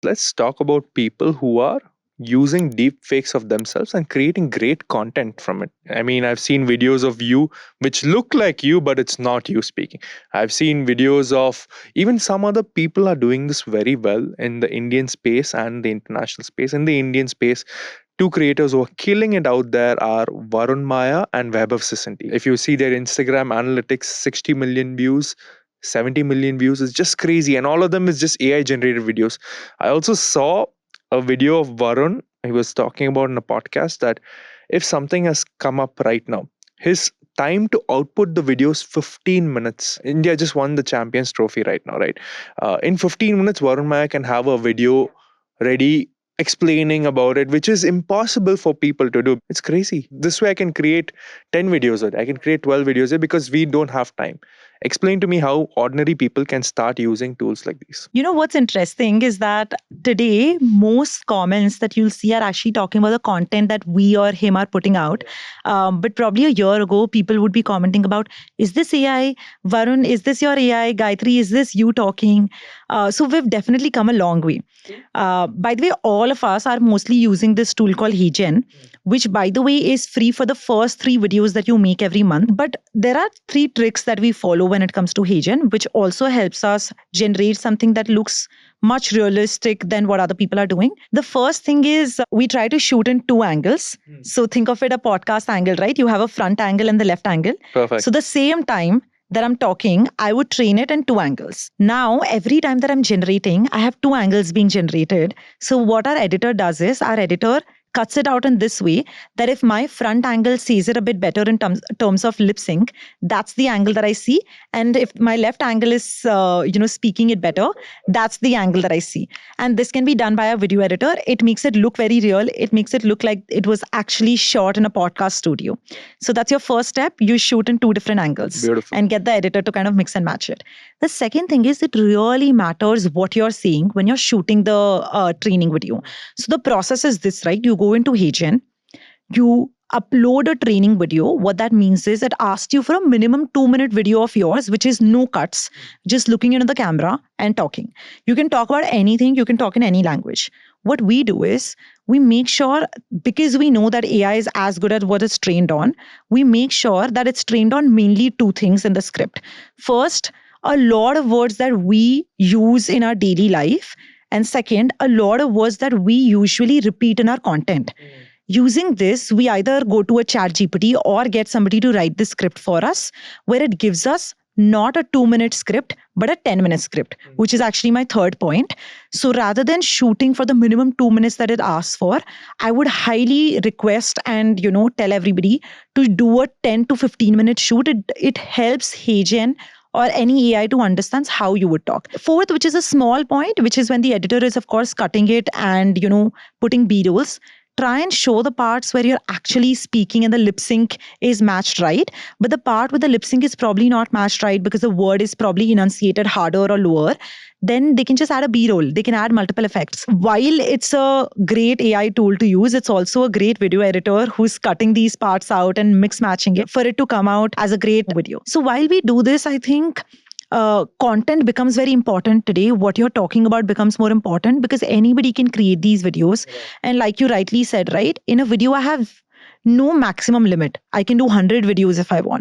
Let's talk about people who are using deep fakes of themselves and creating great content from it. I mean, I've seen videos of you which look like you, but it's not you speaking. I've seen videos of even some other people are doing this very well in the Indian space and the international space. In the Indian space, two creators who are killing it out there are Varun Maya and Web of Sisanti. If you see their Instagram analytics, 60 million views, 70 million views is just crazy. And all of them is just AI generated videos. I also saw a video of Varun. He was talking about in a podcast that if something has come up right now, his time to output the video is 15 minutes. India just won the Champions Trophy right now, right? In 15 minutes, Varun Maya can have a video ready explaining about it, which is impossible for people to do. It's crazy. This way I can create 10 videos, I can create 12 videos because we don't have time. Explain to me how ordinary people can start using tools like these. You know what's interesting is that today most comments that you'll see are actually talking about the content that we or him are putting out. But probably a year ago, people would be commenting about, is this AI? Varun, is this your AI? Gayatri, is this you talking? So we've definitely come a long way. By the way, all of us are mostly using this tool called HeyGen, which by the way is free for the first 3 videos that you make every month. But there are 3 tricks that we follow when it comes to HeyGen, which also helps us generate something that looks much realistic than what other people are doing. The first thing is we try to shoot in 2 angles. So think of it a podcast angle, right? You have a front angle and the left angle. Perfect. So the same time that I'm talking, I would train it in 2 angles. Now, every time that I'm generating, I have 2 angles being generated. So what our editor does is our editor cuts it out in this way that if my front angle sees it a bit better in terms of lip sync, that's the angle that I see. And if my left angle is, speaking it better, that's the angle that I see. And this can be done by a video editor. It makes it look very real. It makes it look like it was actually shot in a podcast studio. So that's your first step. You shoot in 2 different angles. Beautiful. And get the editor to kind of mix and match it. The second thing is it really matters what you're saying when you're shooting the training video. So the process is this, right? You go into HeyGen, you upload a training video. What that means is it asks you for a minimum 2-minute video of yours, which is no cuts, just looking into the camera and talking. You can talk about anything. You can talk in any language. What we do is we make sure, because we know that AI is as good at what it's trained on, we make sure that it's trained on mainly 2 things in the script. First, a lot of words that we use in our daily life. And second, a lot of words that we usually repeat in our content. Using this, we either go to a chat GPT or get somebody to write the script for us, where it gives us not a 2-minute script, but a 10-minute script, which is actually my third point. So rather than shooting for the minimum 2 minutes that it asks for, I would highly request and, tell everybody to do a 10 to 15-minute shoot. It helps HeyGen or any AI to understand how you would talk. Fourth, which is a small point, which is when the editor is, of course, cutting it and, putting B-rolls, try and show the parts where you're actually speaking and the lip sync is matched right. But the part where the lip sync is probably not matched right because the word is probably enunciated harder or lower, then they can just add a B-roll. They can add multiple effects. While it's a great AI tool to use, it's also a great video editor who's cutting these parts out and mix matching it for it to come out as a great video. So while we do this, I think content becomes very important today. What you're talking about becomes more important because anybody can create these videos. Yeah. And like you rightly said, right? In a video, I have no maximum limit. I can do 100 videos if I want.